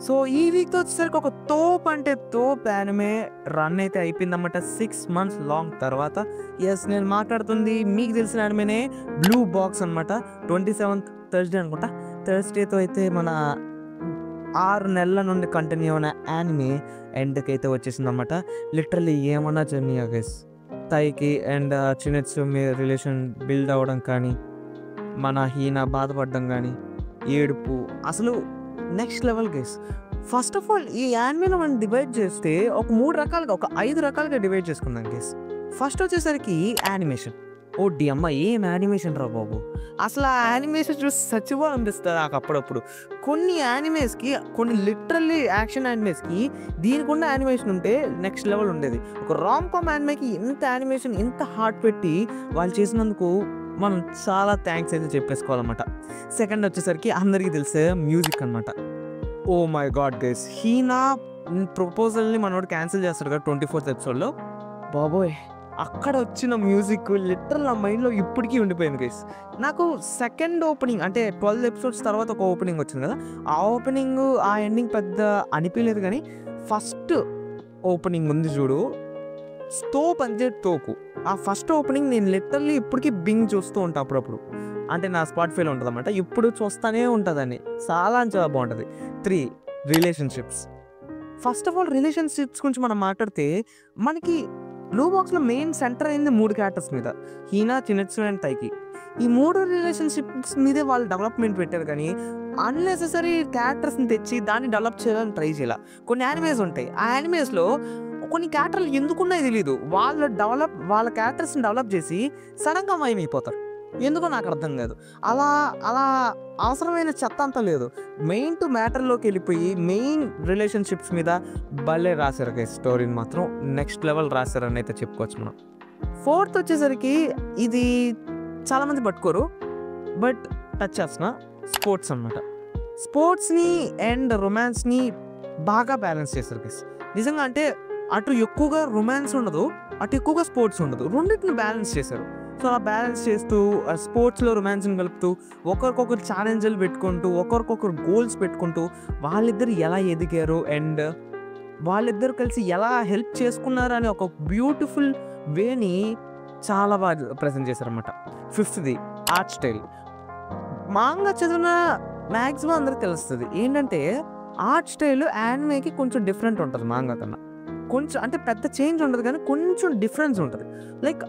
So ఈ వీక్తో వచ్చేసరికి ఒక తోప్ అంటే తోప్ యానిమే రన్ అయితే అయిపోయిందన్నమాట 6 months లాంగ్ తర్వాత. ఎస్, నేను మాట్లాడుతుంది మీకు తెలిసిన యానిమేనే బ్లూ బాక్స్ అనమాట. 27th Thursday అనుకుంటా, థర్స్డేతో అయితే మన 6 నెలల నుండి కంటిన్యూ అయిన యానిమే ఎండ్కి అయితే వచ్చేసింది అనమాట. లిటరల్లీ ఏమన్నా journey guys. Taiki and Chinatsu మీ రిలేషన్ బిల్డ్ అవ్వడం కానీ, మన హీనా బాధపడడం కానీ, ఏడుపు అసలు next level guys. First of all ఈ యానిమేలో మనం డివైడ్ చేస్తే ఒక 5 రకాలుగా డివైడ్ చేసుకుందాం గైస్. ఫస్ట్ వచ్చేసరికి యానిమేషన్. ఓ డి అమ్మ, ఏం యానిమేషన్ రా బాబు. అసలు ఆ యానిమేషన్ చూసి చచ్చిపోవాలనిపిస్తుంది నాకు అప్పుడప్పుడు. కొన్ని యానిమేస్కి, కొన్ని లిటరల్లీ యాక్షన్ యానిమేస్కి దీనికి ఉన్న యానిమేషన్ ఉంటే నెక్స్ట్ లెవెల్ ఉండేది. ఒక రామ్ కామ్ యానిమేకి ఇంత యానిమేషన్, ఇంత హార్ట్ పెట్టి వాళ్ళు చేసినందుకు మనం చాలా థ్యాంక్స్ అయితే చెప్పేసుకోవాలన్నమాట. సెకండ్ వచ్చేసరికి అందరికీ తెలిసే మ్యూజిక్ అనమాట. Oh my god guys, Hina ప్రపోజల్ని మనోడు క్యాన్సిల్ చేస్తాడు కదా 24th episodeలో. బాబోయ్, అక్కడ వచ్చిన మ్యూజిక్ లిటరల్ నా మైండ్లో ఇప్పటికీ ఉండిపోయింది గైస్. నాకు సెకండ్ ఓపెనింగ్ అంటే 12 episodes తర్వాత ఒక ఓపెనింగ్ వచ్చింది కదా, ఆ ఓపెనింగ్ ఆ ఎండింగ్ పెద్ద అనిపించలేదు. కానీ ఫస్ట్ ఓపెనింగ్ ఉంది చూడు, తోపు అంతే తోకు. ఆ ఫస్ట్ ఓపెనింగ్ నేను లిటరల్లీ ఇప్పటికీ బింగ్ చూస్తూ ఉంటాను అప్పుడప్పుడు. అంటే నా స్పాటిఫైలో ఉంటుంది అన్నమాట, ఇప్పుడు చూస్తూనే ఉంటుందని. చాలా బాగుంటుంది. 3 relationships. First of all relationships గురించి మనం మాట్లాడితే మనకి బ్లూ బాక్స్లో మెయిన్ సెంటర్ అయింది 3 క్యారెక్టర్స్ మీద, హీనా, చినెట్సు అండ్ తైకి. ఈ 3 రిలేషన్షిప్స్ మీదే వాళ్ళు డెవలప్మెంట్ పెట్టారు. కానీ అన్నెసెసరీ క్యారెక్టర్స్ని తెచ్చి దాన్ని డెవలప్ చేయాలని ట్రై చేయాలి. కొన్ని యానిమేస్ ఉంటాయి, ఆ యానిమేస్లో కొన్ని క్యారెక్టర్లు ఎందుకున్నాయో తెలియదు, వాళ్ళ క్యారెక్టర్స్ని డెవలప్ చేసి సడన్గా మాయమైపోతారు. ఎందుకో నాకు అర్థం కాదు. అలా అవసరమైన చెత్త అంతా లేదు. మెయిన్ టు మ్యాటర్లోకి వెళ్ళిపోయి మెయిన్ రిలేషన్షిప్స్ మీద భలే రాశారు గైస్. స్టోరీని మాత్రం నెక్స్ట్ లెవెల్ రాశారని అయితే చెప్పుకోవచ్చు మనం. 4th వచ్చేసరికి ఇది చాలామంది పట్టుకోరు, బట్ టచ్ చేసిన స్పోర్ట్స్ అనమాట. స్పోర్ట్స్ని అండ్ రొమాన్స్ని బాగా బ్యాలెన్స్ చేశారు గైస్. నిజంగా అంటే అటు ఎక్కువగా రొమాన్స్ ఉండదు, అటు ఎక్కువగా స్పోర్ట్స్ ఉండదు, రెండింటిని బ్యాలెన్స్ చేశారు. సో అలా బ్యాలెన్స్ చేస్తూ స్పోర్ట్స్లో రొమాన్స్ని కలుపుతూ ఒకరికొకరు ఛాలెంజ్లు పెట్టుకుంటూ ఒకరికొకరు గోల్స్ పెట్టుకుంటూ వాళ్ళిద్దరు ఎలా ఎదిగారు అండ్ వాళ్ళిద్దరు కలిసి ఎలా హెల్ప్ చేసుకున్నారు అని ఒక బ్యూటిఫుల్ వేని చాలా బాగా ప్రజెంట్ చేశారన్నమాట. 5th art style. మాంగా చదివిన మ్యాక్సిమం అందరికి తెలుస్తుంది ఏంటంటే ఆర్ట్ స్టైల్ యానిమేకి కొంచెం డిఫరెంట్ ఉంటుంది. మాంగా కన్నా కొంచెం అంటే పెద్ద చేంజ్ ఉండదు కానీ కొంచెం డిఫరెన్స్ ఉంటుంది. లైక్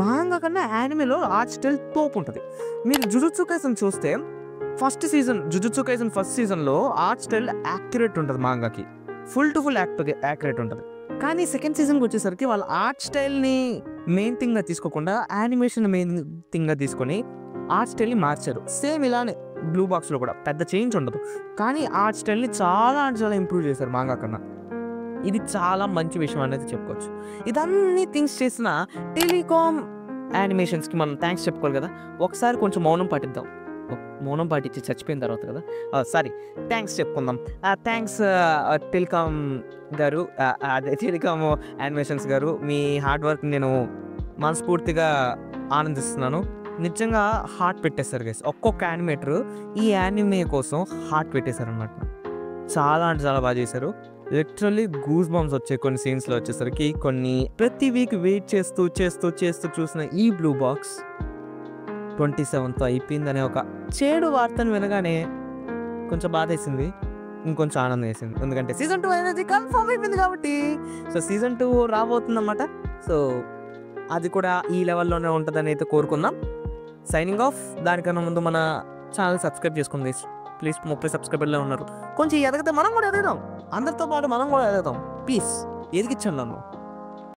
మాంగా కన్నా యానిమేలో ఆర్ట్ స్టైల్ తోపు ఉంటుంది. మీరు జుజుత్సు కైసెన్ చూస్తే జుజుత్సు కైసెన్ ఫస్ట్ సీజన్లో ఆర్ట్ స్టైల్ యాక్యురేట్ ఉంటుంది, మాంగాకి ఫుల్ టు ఫుల్ యాక్యురేట్ ఉంటుంది. కానీ సెకండ్ సీజన్కి వచ్చేసరికి వాళ్ళ ఆర్ట్ స్టైల్ని మెయిన్ థింగ్గా తీసుకోకుండా యానిమేషన్ మెయిన్ థింగ్గా తీసుకొని ఆర్ట్ స్టైల్ని మార్చారు. సేమ్ ఇలానే బ్లూ బాక్స్లో కూడా పెద్ద చేంజ్ ఉండదు, కానీ ఆర్ట్ స్టైల్ని చాలా ఇంప్రూవ్ చేశారు మాంగా కన్నా. ఇది చాలా మంచి విషయం అనేది చెప్పుకోవచ్చు. ఇదన్నీ థింగ్స్ చేసిన టెలికామ్ యానిమేషన్స్కి మనం థ్యాంక్స్ చెప్పుకోవాలి కదా. ఒకసారి కొంచెం మౌనం పాటిద్దాం. మౌనం పాటించి చచ్చిపోయిన తర్వాత కదా, థ్యాంక్స్ చెప్పుకుందాం. థ్యాంక్స్ టెలికామ్ గారు, అదే టెలికామ్ యానిమేషన్స్ గారు. మీ హార్డ్ వర్క్ నేను మనస్ఫూర్తిగా ఆనందిస్తున్నాను. నిజంగా హార్ట్ పెట్టేశారు గైస్. ఒక్కొక్క యానిమేటర్ ఈ యానిమే కోసం హార్ట్ పెట్టేశారు అన్నమాట. చాలా బాగా చేశారు. లిటరల్లీ గూస్ బంప్స్ వచ్చాయి కొన్ని సీన్స్లో వచ్చేసరికి. కొన్ని ప్రతి వీక్ వెయిట్ చేస్తూ చూసిన ఈ బ్లూ బాక్స్ 27th అయిపోయిందనే ఒక చెడు వార్తను వినగానే కొంచెం బాధ వేసింది, ఇంకొంచెం ఆనందం వేసింది. ఎందుకంటే సీజన్ 2 అనేది కన్ఫర్మ్ అయిపోయింది కాబట్టి. So season 2 రాబోతుందన్నమాట. సో అది కూడా ఈ లెవెల్లోనే ఉంటుందని అయితే కోరుకుందాం. Signing off. దానికన్నా ముందు మన ఛానల్ సబ్స్క్రైబ్ చేసుకుంది ప్లీజ్. 30 సబ్స్క్రైబర్లే ఉన్నారు. కొంచెం ఎదగితే మనం కూడా ఎదుగుదాం, అందరితో పాటు మనం కూడా ఎదుగుదాం. ప్లీజ్ ఎదిగించండి నన్ను.